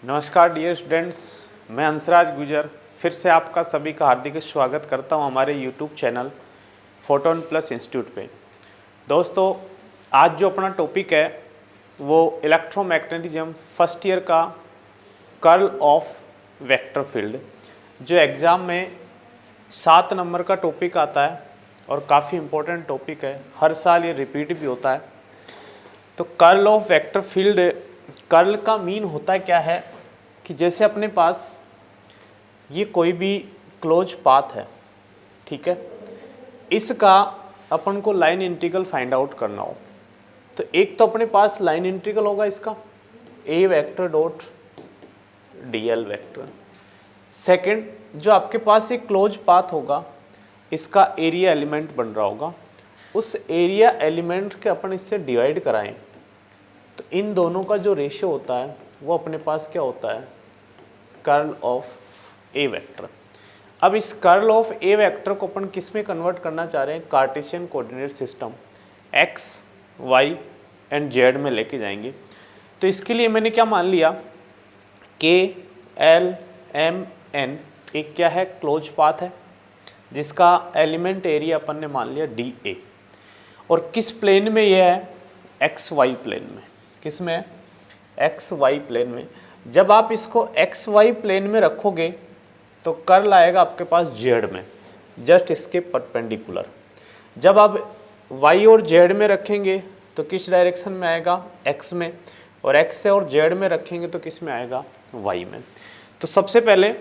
नमस्कार dear students, मैं हंसराज गुजर फिर से आपका सभी का हार्दिक स्वागत करता हूं हमारे YouTube channel photon plus institute पे। दोस्तों, आज जो अपना टॉपिक है वो इलेक्ट्रोमैग्नेटिज्म फर्स्ट ईयर का कर्ल ऑफ वेक्टर फील्ड, जो एग्ज़ाम में 7 नंबर का टॉपिक आता है और काफ़ी इम्पोर्टेंट टॉपिक है। हर साल ये रिपीट भी होता है। तो curl of vector field, curl का मीन होता है क्या है कि जैसे अपने पास ये कोई भी क्लोज पाथ है, ठीक है, इसका अपन को लाइन इंटीग्रल फाइंड आउट करना हो तो एक तो अपने पास लाइन इंटीग्रल होगा इसका A vector dot dl vector. Second, जो आपके पास एक क्लोज पाथ होगा इसका एरिया एलिमेंट बन रहा होगा, उस एरिया एलिमेंट के अपन इससे डिवाइड कराएं तो इन दोनों का जो रेशियो होता है वो अपने पास क्या होता है, कर्ल ऑफ ए वेक्टर। अब इस कर्ल ऑफ ए वेक्टर को अपन किस में कन्वर्ट करना चाह रहे हैं, Cartesian coordinate system X Y and Z में लेके जाएंगे। तो इसके लिए मैंने क्या मान लिया, के एल एम एन एक क्या है, क्लोज पाथ है जिसका एलिमेंट एरिया अपन ने मान लिया डी ए, और किस प्लेन में यह है, एक्स वाई प्लेन में। किस में है, एक्स वाई प्लेन में। जब आप इसको एक्स वाई प्लेन में रखोगे तो कर्ल आएगा आपके पास जेड में, जस्ट इसके परपेंडिकुलर। जब आप वाई और जेड में रखेंगे तो किस डायरेक्शन में आएगा, एक्स में, और एक्स से और जेड में रखेंगे तो किस में आएगा, वाई में। तो सबसे पहले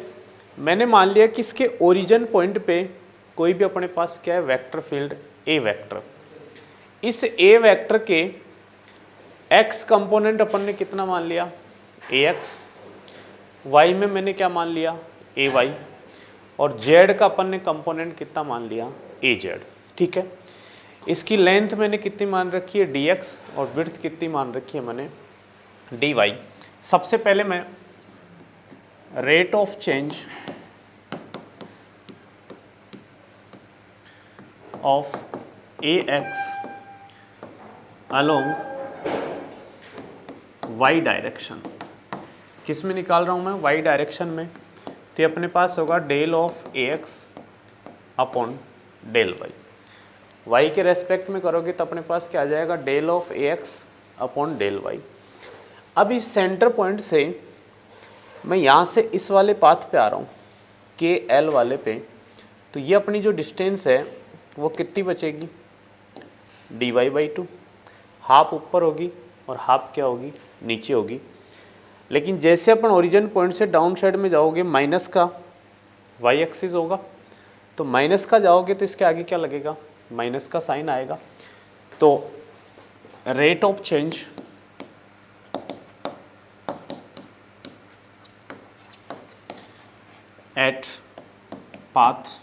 मैंने मान लिया कि इसके ओरिजिन पॉइंट पे कोई भी अपने पास क्या है, वेक्टर फील्ड ए वेक्टर। इस ए वेक्टर के एक्स कंपोनेंट अपन ने कितना मान लिया, ए एक्स, वाई में मैंने क्या मान लिया, ए वाई, और जेड का अपन ने कंपोनेंट कितना मान लिया, ए जेड। ठीक है, इसकी लेंथ मैंने कितनी मान रखी है, डी एक्स, और विड्थ कितनी मान रखी है मैंने, डी वाई। सबसे पहले मैं rate of change of A X along Y direction किस में निकाल रहा हूँ मैं, वाई डायरेक्शन में। तो ये अपने पास होगा del of A x upon del Y. Y के रेस्पेक्ट में करोगे तो अपने पास क्या आ जाएगा, del of A x upon del Y. अब इस सेंटर पॉइंट से मैं यहाँ से इस वाले पाथ पे आ रहा हूँ, के एल वाले पे, तो ये अपनी जो डिस्टेंस है वो कितनी बचेगी, D Y by two. Half ऊपर होगी और हाफ क्या होगी, नीचे होगी। लेकिन जैसे अपन ओरिजिन पॉइंट से डाउन साइड में जाओगे, माइनस का वाई एक्सिस होगा, तो माइनस का जाओगे तो इसके आगे क्या लगेगा, माइनस का साइन आएगा। तो rate of change at path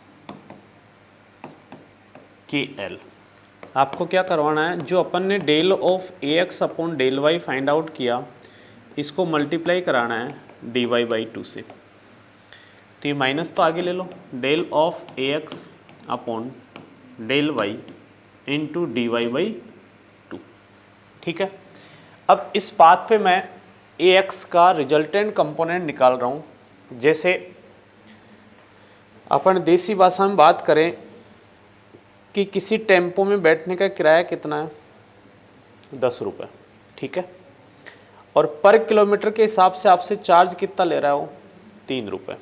K L, आपको क्या करवाना है, जो अपन ने del of A x upon del Y find out किया, इसको मल्टीप्लाई कराना है डी वाई बाई टू से। तो ये माइनस तो आगे ले लो, del of A x upon del Y into D Y by two. ठीक है, अब इस पाथ पे मैं ए एक्स का रिजल्टेंट कंपोनेंट निकाल रहा हूँ। जैसे अपन देसी भाषा में बात करें कि किसी टेम्पो में बैठने का किराया कितना है, 10 रुपये। ठीक है, और पर किलोमीटर के हिसाब से आपसे चार्ज कितना ले रहा है वो, 3 रुपये।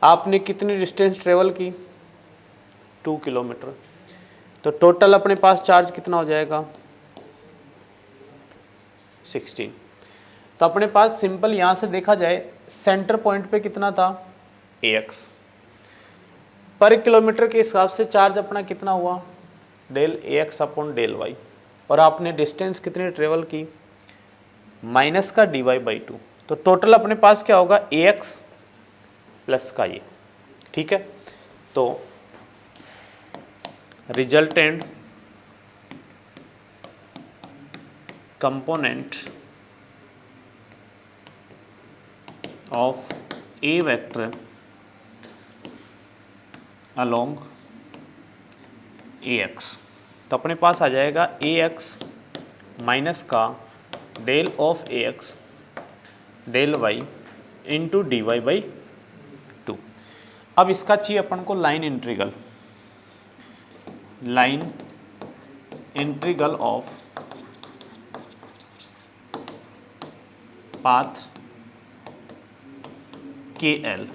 आपने कितनी डिस्टेंस ट्रेवल की, 2 किलोमीटर। तो टोटल अपने पास चार्ज कितना हो जाएगा, 16। तो अपने पास सिंपल यहाँ से देखा जाए, सेंटर पॉइंट पे कितना था, ए एक्स, पर किलोमीटर के हिसाब से चार्ज अपना कितना हुआ, del A x upon del Y, और आपने डिस्टेंस कितनी ट्रेवल की, माइनस का डी वाई बाई टू। तो टोटल अपने पास क्या होगा, ए एक्स प्लस का ये। ठीक है, तो resultant component of A vector along A x, तो अपने पास आ जाएगा ए एक्स माइनस का del of A x del Y into D Y by two. अब इसका चाहिए अपन को line integral of path K L.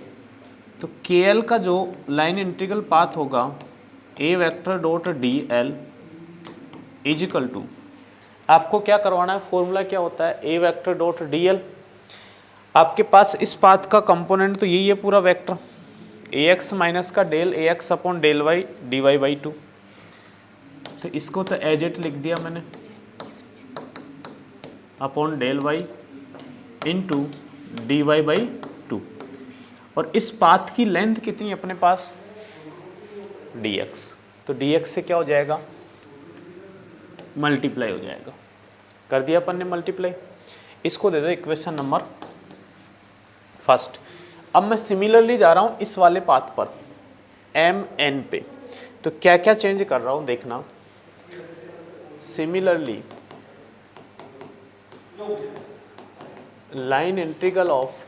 तो के एल का जो लाइन इंटीग्रल पाथ होगा A vector dot D L is equal to, आपको क्या करवाना है, फॉर्मूला क्या होता है, A vector dot D L. आपके पास इस पाथ का कंपोनेंट तो यही है पूरा वेक्टर, ए एक्स माइनस का del A x upon del Y D Y by two. तो इसको तो एज इट लिख दिया मैंने, upon del Y into D Y by two. और इस पाथ की लेंथ कितनी अपने पास, dx। तो dx से क्या हो जाएगा, मल्टीप्लाई हो जाएगा। कर दिया अपन ने मल्टीप्लाई। इसको दे दो इक्वेशन नंबर फर्स्ट। अब मैं सिमिलरली जा रहा हूं इस वाले पाथ पर एम एन पे, तो क्या क्या चेंज कर रहा हूं देखना। Similarly line integral of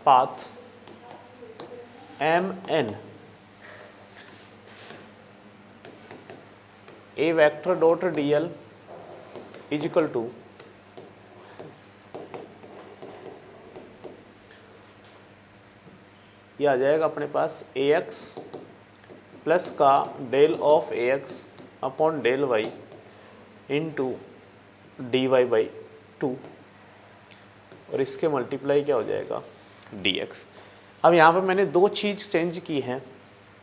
path M N A vector dot D L is equal to ये आ जाएगा अपने पास ए एक्स प्लस का del of A x upon del Y into D Y by two, और इसके मल्टीप्लाई क्या हो जाएगा dx। अब यहाँ पे मैंने दो चीज़ चेंज की हैं।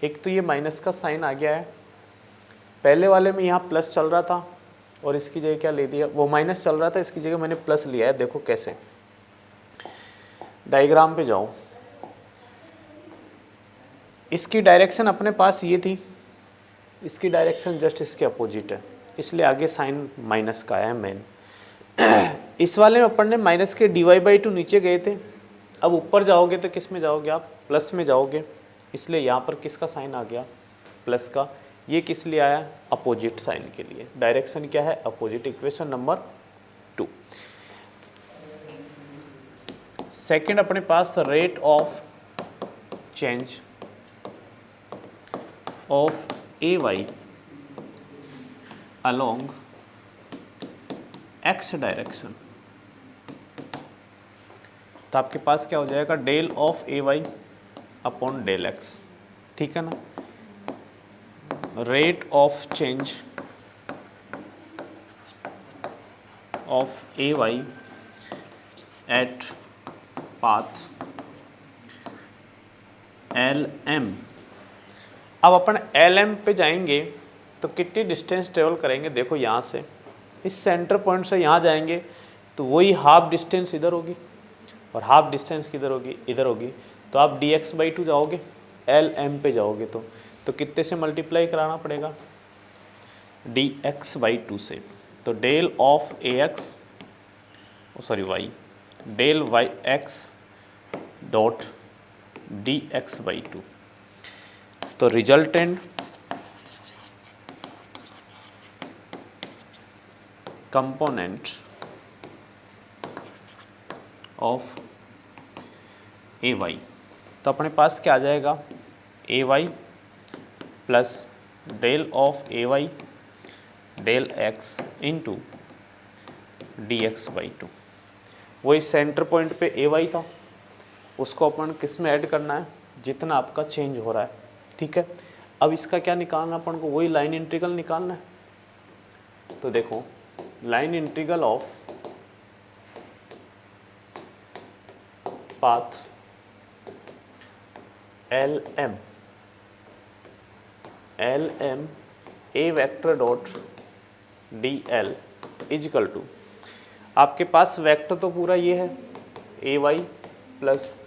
एक तो ये माइनस का साइन आ गया है, पहले वाले में यहाँ प्लस चल रहा था और इसकी जगह क्या ले दिया, वो माइनस चल रहा था, इसकी जगह मैंने प्लस लिया है। देखो कैसे, डायग्राम पे जाओ। इसकी डायरेक्शन अपने पास ये थी, इसकी डायरेक्शन जस्ट इसके अपोजिट है, इसलिए आगे साइन माइनस का है मेन। इस वाले में अपन ने माइनस के डी वाई बाई टू नीचे गए थे, अब ऊपर जाओगे तो किस में जाओगे आप, प्लस में जाओगे, इसलिए यहाँ पर किसका साइन आ गया, प्लस का। ये किस लिए आया, अपोजिट साइन के लिए। डायरेक्शन क्या है, अपोजिट। Equation number 2। सेकंड अपने पास rate of change of A y along x direction. तो आपके पास क्या हो जाएगा, del of A Y upon del x, ठीक है ना। Rate of change of A y at path L M. अब अपन एल एम पे जाएंगे तो कितनी डिस्टेंस ट्रेवल करेंगे, देखो यहाँ से इस सेंटर पॉइंट से यहाँ जाएंगे तो वही हाफ डिस्टेंस इधर होगी, और हाफ डिस्टेंस किधर होगी, इधर होगी। तो आप dx बाई टू जाओगे, एल एम पे जाओगे तो कितने से मल्टीप्लाई कराना पड़ेगा, dx बाई टू से। तो del of A x sorry y, del y x dot dx by two. तो resultant component of A y, तो अपने पास क्या आ जाएगा, A y plus del of A Y del x into D x by two. वही centre point पे A Y था, उसको अपन किस में ऐड करना है, जितना आपका चेंज हो रहा है, ठीक है। अब इसका क्या निकालना अपन को, वही लाइन इंटीग्रल निकालना है। तो देखो line integral of path L M A vector dot D L is equal to, आपके पास वेक्टर तो पूरा ये है A y plus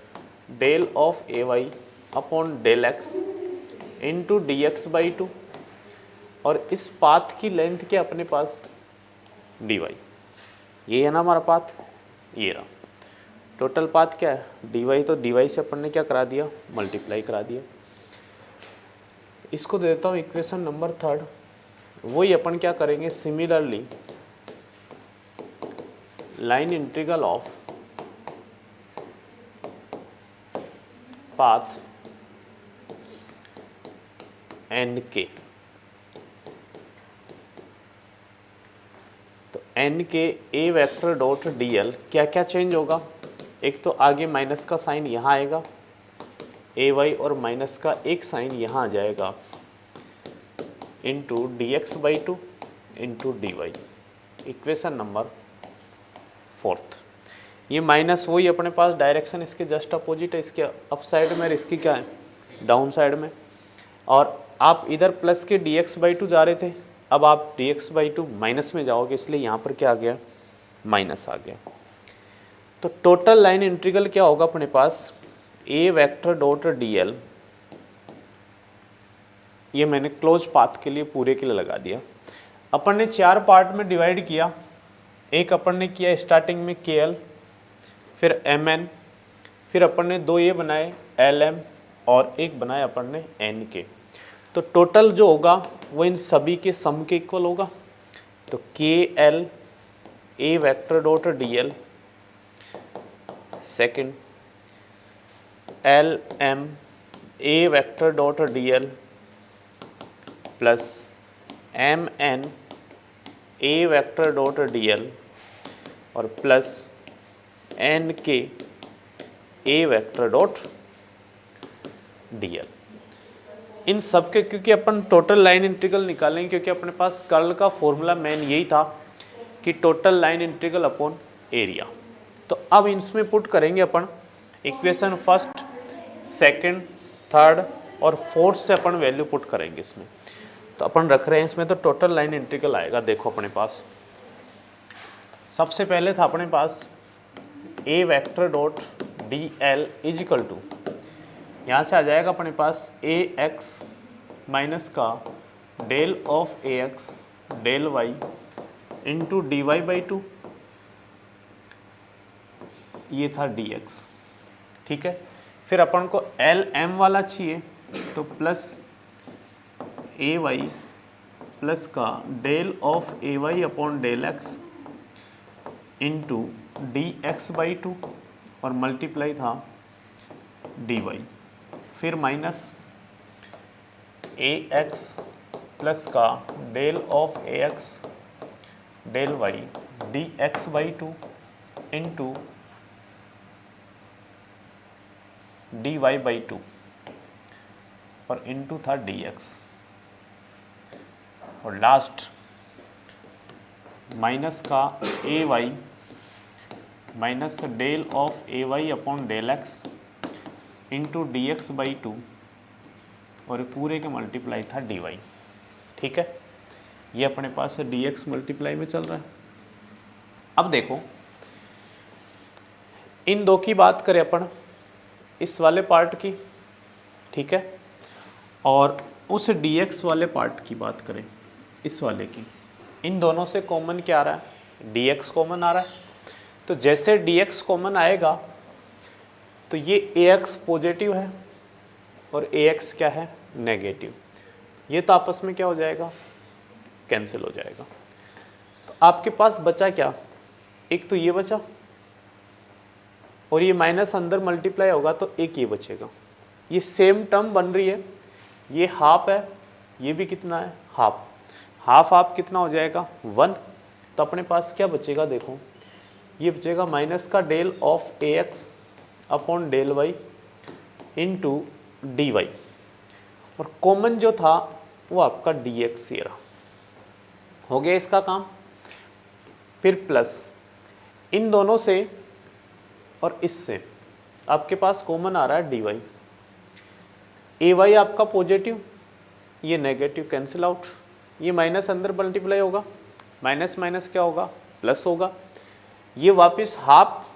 del of A Y upon del x into D x by two, और इस पाथ की लेंथ क्या अपने पास, डी वाई। ये है ना हमारा पाथ, ये रहा टोटल पाथ क्या है, डी वाई। तो डी वाई से अपन ने क्या करा दिया, मल्टीप्लाई करा दिया। इसको देता हूँ इक्वेशन नंबर 3। वही अपन क्या करेंगे, similarly line integral of path N K. तो N K A vector dot D L क्या क्या चेंज होगा, एक तो आगे माइनस का साइन यहाँ आएगा ए वाई और माइनस का एक साइन यहाँ आ जाएगा into D x by two into D Y. Equation number 4। ये माइनस वही अपने पास डायरेक्शन इसके जस्ट अपोजिट है, इसके अप साइड में और इसकी क्या है डाउन साइड में। और आप इधर प्लस के डी एक्स बाई टू जा रहे थे, अब आप D x by to minus में जाओगे, इसलिए यहाँ पर क्या आ गया माइनस आ गया। तो टोटल लाइन इंटीग्रल क्या होगा अपने पास A vector dot D L, ये मैंने क्लोज पाथ के लिए पूरे के लिए लगा दिया। अपन ने 4 पार्ट में डिवाइड किया, एक अपन ने किया स्टार्टिंग में के एल, फिर एम एन, फिर अपन ने 2 ये बनाए एल एम और एक बनाया अपन ने एन के। तो टोटल जो होगा वो इन सभी के सम के इक्वल होगा। तो K L A vector dot D L, second L M A vector dot D L plus M N A vector dot D L और plus N K A vector dot D L. इन सब के क्योंकि अपन total line integral निकालेंगे, क्योंकि अपने पास curl का formula main यही था कि total line integral upon area. तो अब इसमें पुट करेंगे अपन इक्वेशन फर्स्ट, सेकंड, थर्ड और फोर्थ से अपन वैल्यू पुट करेंगे इसमें। तो अपन रख रहे हैं इसमें, तो टोटल लाइन इंटीग्रल आएगा। देखो अपने पास सबसे पहले था अपने पास A vector dot D L is equal to, यहाँ से आ जाएगा अपने पास ए एक्स माइनस का del of A x del Y into D Y by two, ये था डी एक्स। ठीक है, फिर अपन को एल एम वाला चाहिए, तो प्लस ए वाई प्लस का del of A Y upon del x into D x by two और मल्टीप्लाई था डी वाई, फिर माइनस ए एक्स प्लस का del of A x del Y d x by two into D Y by two और into था d x, और last minus का A y minus del of A Y upon del x into D x by two और पूरे के multiply था d Y. ठीक है, ये अपने पास डी एक्स मल्टीप्लाई में चल रहा है। अब देखो इन दो की बात करें अपन, इस वाले पार्ट की, ठीक है, और उस dx वाले पार्ट की बात करें इस वाले की, इन दोनों से कॉमन क्या आ रहा है dx कॉमन आ रहा है। तो जैसे dx कॉमन आएगा तो ये ax पॉजिटिव है और ax क्या है नेगेटिव, ये तो आपस में क्या हो जाएगा कैंसिल हो जाएगा। तो आपके पास बचा क्या, एक तो ये बचा और ये माइनस अंदर मल्टीप्लाई होगा तो एक ये बचेगा। ये सेम टर्म बन रही है, ये हाफ है, ये भी कितना है हाफ, हाफ हाफ कितना हो जाएगा 1। तो अपने पास क्या बचेगा देखो, ये बचेगा माइनस का del of A x upon del Y into D Y, और कॉमन जो था वो आपका डी एक्स ये रहा, हो गया इसका काम। फिर प्लस इन दोनों से और इससे आपके पास कॉमन आ रहा है डी वाई, ए वाई आपका पॉजिटिव, ये नेगेटिव कैंसिल आउट, ये माइनस अंदर मल्टीप्लाई होगा, माइनस माइनस क्या होगा प्लस होगा, ये वापस हाफ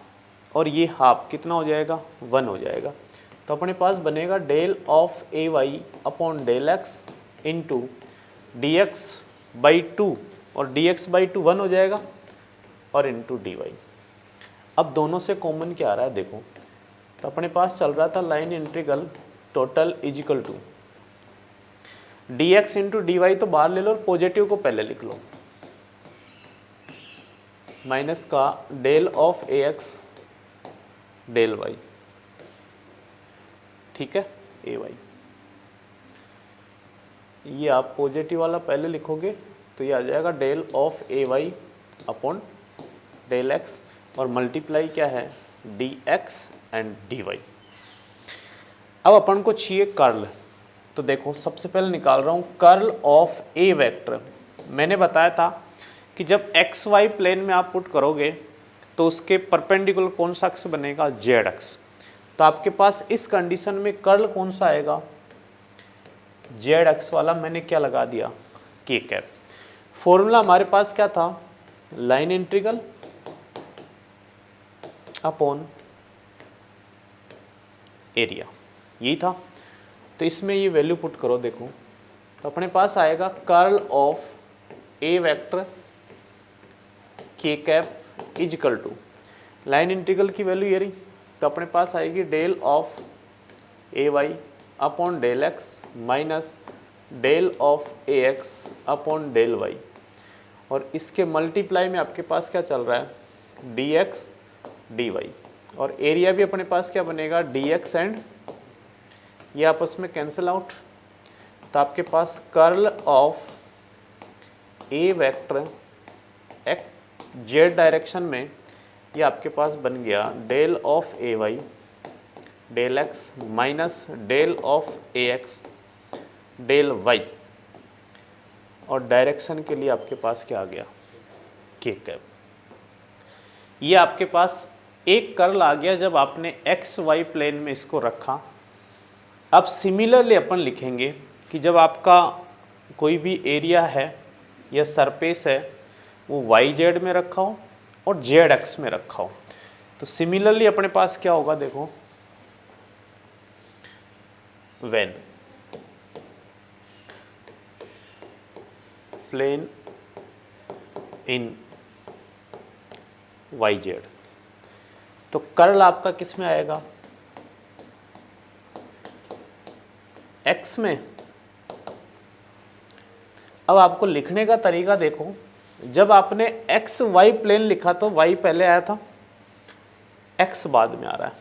और ये हाफ कितना हो जाएगा 1 हो जाएगा। तो अपने पास बनेगा del of A Y upon del x into D x by two, और डी एक्स बाई टू 1 हो जाएगा और इंटू डी वाई। अब दोनों से कॉमन क्या आ रहा है देखो, तो अपने पास चल रहा था line integral total is equal to D X into D Y, तो बाहर ले लो और पॉजिटिव को पहले लिख लो, माइनस का del of A x del Y, ठीक है, ए वाई। ये आप पॉजिटिव वाला पहले लिखोगे तो ये आ जाएगा del of A Y upon del X, और मल्टीप्लाई क्या है, D X and D Y. अब अपन को चाहिए कर्ल, तो देखो सबसे पहले निकाल रहा हूँ कर्ल ऑफ ए वेक्टर। मैंने बताया था कि जब एक्स वाई प्लेन में आप पुट करोगे तो उसके परपेंडिकुलर कौन सा अक्ष बनेगा, जेड अक्ष। तो आपके पास इस कंडीशन में कर्ल कौन सा आएगा, जेड अक्ष वाला। मैंने क्या लगा दिया, के कैप। फॉर्मूला हमारे पास क्या था, लाइन इंटीग्रल अपॉन एरिया, यही था। तो इसमें ये वैल्यू पुट करो, देखो तो अपने पास आएगा curl of A vector K cap is equal to, line integral की वैल्यू ये रही, तो अपने पास आएगी del of A Y upon del x minus del of A x upon del Y, और इसके मल्टीप्लाई में आपके पास क्या चल रहा है, डी एक्स डी वाई, और एरिया भी अपने पास क्या बनेगा, डी एक्स एंड ये आपस में कैंसिल आउट। तो आपके पास curl of A vector z direction में ये आपके पास बन गया del of A Y del x minus del of A x del Y, और डायरेक्शन के लिए आपके पास क्या आ गया, के कैप। ये आपके पास एक कर्ल आ गया जब आपने एक्स वाई प्लेन में इसको रखा। अब सिमिलरली अपन लिखेंगे कि जब आपका कोई भी एरिया है या सरफेस है वो वाई जेड में रखा हो और जेड एक्स में रखा हो, तो सिमिलरली अपने पास क्या होगा, देखो when plane in Y Z, तो कर्ल आपका किस में आएगा, एक्स में। अब आपको लिखने का तरीका देखो, जब आपने एक्स वाई प्लेन लिखा तो वाई पहले आया था, एक्स बाद में आ रहा है।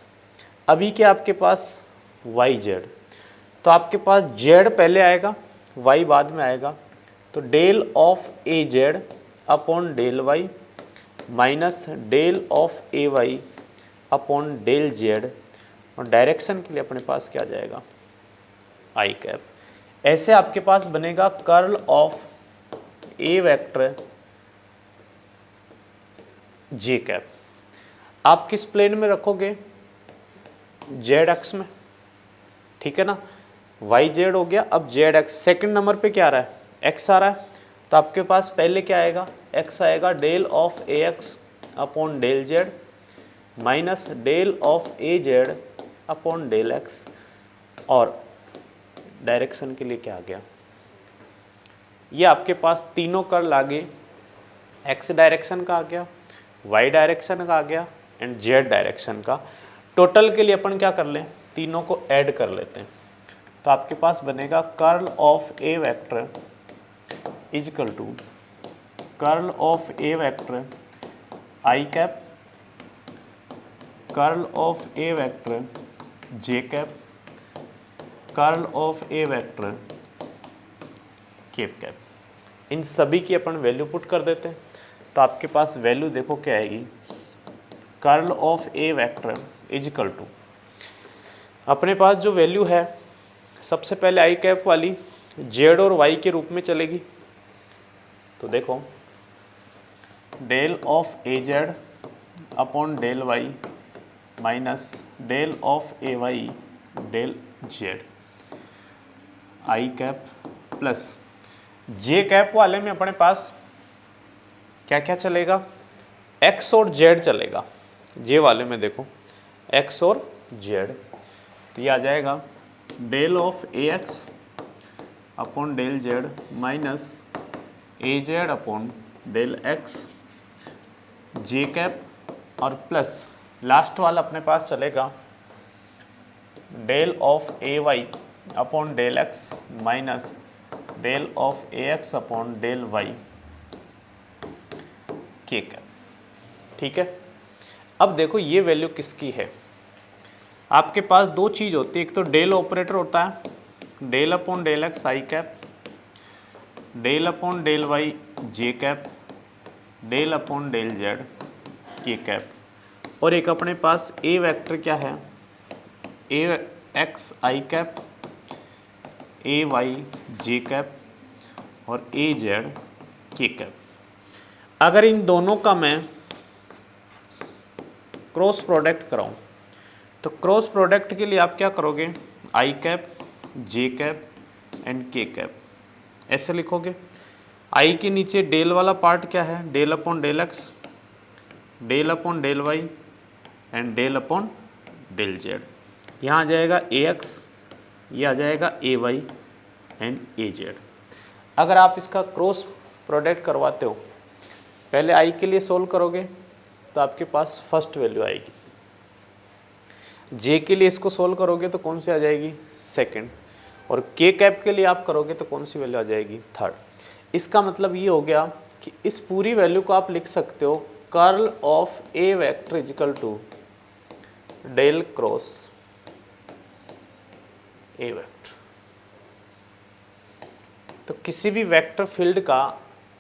अभी क्या आपके पास वाई जेड, तो आपके पास जेड पहले आएगा वाई बाद में आएगा, तो del of A Z upon del Y minus del of A Y upon del Z, और डायरेक्शन के लिए अपने पास क्या आ जाएगा, आई कैप। ऐसे आपके पास बनेगा curl of A vector j cap. आप किस प्लेन में रखोगे, जेड एक्स में, ठीक है ना, वाई जेड हो गया। अब जेड एक्स सेकेंड नंबर पे क्या आ रहा है, एक्स आ रहा है, तो आपके पास पहले क्या आएगा, एक्स आएगा del of A x upon del Z minus del of A Z upon del X, और डायरेक्शन के लिए क्या आ गया, ये आपके पास तीनों कर्ल आ गए, एक्स डायरेक्शन का आ गया, वाई डायरेक्शन का आ गया एंड जेड डायरेक्शन का। टोटल के लिए अपन क्या कर लें, तीनों को ऐड कर लेते हैं, तो आपके पास बनेगा curl of A vector is equal to curl of A vector i cap curl of A vector j cap curl of A vector k cap. इन सभी की अपन वैल्यू पुट कर देते हैं, तो आपके पास वैल्यू देखो क्या आएगी, curl of A vector is equal to, अपने पास जो वैल्यू है सबसे पहले आई कैप वाली जेड और वाई के रूप में चलेगी, तो देखो del of A Z upon del Y minus del of A Y del Z I cap plus J cap वाले में अपने पास क्या क्या चलेगा, एक्स और जेड चलेगा। जे वाले में देखो एक्स और जेड, तो ये आ जाएगा del of A x upon del Z minus A Z upon del X J cap, और प्लस लास्ट वाला अपने पास चलेगा del of A Y upon del x minus del of A x upon del Y K cap. ठीक है। अब देखो ये वैल्यू किसकी है, आपके पास दो चीज़ होती है, एक तो डेल ऑपरेटर होता है, del upon del x i cap, del upon del y j cap, del upon del z k cap, और एक अपने पास ए वेक्टर क्या है, A x i cap, A y j cap और ए जेड के कैप। अगर इन दोनों का मैं क्रॉस प्रोडक्ट कराऊं तो क्रॉस प्रोडक्ट के लिए आप क्या करोगे, आई कैप, जे कैप एंड के कैप ऐसे लिखोगे। आई के नीचे डेल वाला पार्ट क्या है, del upon del X, del upon del Y and del upon del Z. यहाँ आ जाएगा ए एक्स, ये आ जाएगा A Y and A Z. अगर आप इसका क्रॉस प्रोडक्ट करवाते हो, पहले आई के लिए सोल्व करोगे तो आपके पास फर्स्ट वैल्यू आएगी, जे के लिए इसको सोल्व करोगे तो कौन सी आ जाएगी, सेकंड, और के कैप के लिए आप करोगे तो कौन सी वैल्यू आ जाएगी, थर्ड। इसका मतलब ये हो गया कि इस पूरी वैल्यू को आप लिख सकते हो curl of A vector is equal to del cross A vector. तो किसी भी वेक्टर फील्ड का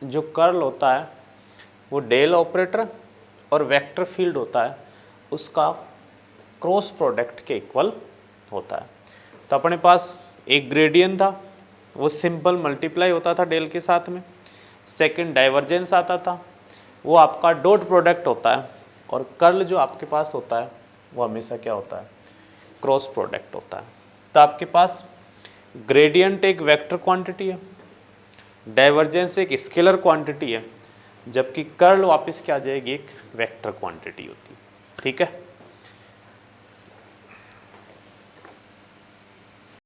जो कर्ल होता है वो डेल ऑपरेटर और वेक्टर फील्ड होता है उसका क्रॉस प्रोडक्ट के इक्वल होता है। तो अपने पास एक ग्रेडियंट था, वो सिंपल मल्टीप्लाई होता था डेल के साथ में। सेकंड डाइवर्जेंस आता था, वो आपका डॉट प्रोडक्ट होता है, और कर्ल जो आपके पास होता है वो हमेशा क्या होता है, क्रॉस प्रोडक्ट होता है। तो आपके पास ग्रेडियंट एक वेक्टर क्वांटिटी है, डाइवर्जेंस एक स्केलर क्वांटिटी है, जबकि कर्ल वापस क्या आ जाएगी, एक वेक्टर क्वांटिटी होती है। ठीक है।